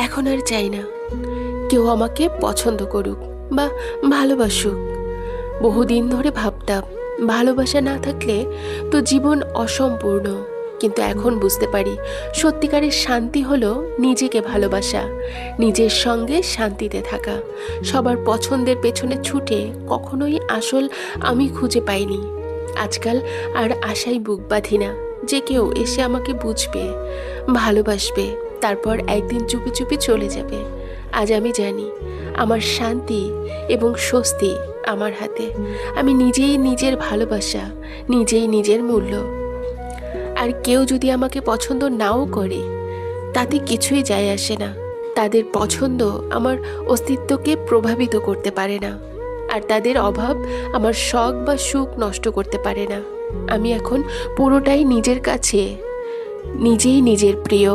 এখন আর চাই না কেউ আমাকে পছন্দ করুক বা ভালোবাসুক। বহুদিন ধরে ভাবতাম ভালোবাসা না থাকলে তো জীবন অসম্পূর্ণ, কিন্তু এখন বুঝতে পারি সত্যিকারের শান্তি হলো নিজেকে ভালোবাসা, নিজের সঙ্গে শান্তিতে থাকা। সবার পছন্দের পেছনে ছুটে কখনোই আসল আমি খুঁজে পাইনি। আজকাল আর আশায় বুক বাঁধি না যে কেউ এসে আমাকে বুঝবে, ভালোবাসবে, তারপর একদিন চুপি চুপি চলে যাবে। আজ আমি জানি আমার শান্তি এবং স্বস্তি আমার হাতে। আমি নিজেই নিজের ভালোবাসা, নিজেই নিজের মূল্য। আর কেউ যদি আমাকে পছন্দ নাও করে তাতে কিছুই যায় আসে না। তাদের পছন্দ আমার অস্তিত্বকে প্রভাবিত করতে পারে না, আর তাদের অভাব আমার শখ বা সুখ নষ্ট করতে পারে না। আমি এখন পুরোটাই নিজের কাছে, নিজেই নিজের প্রিয়।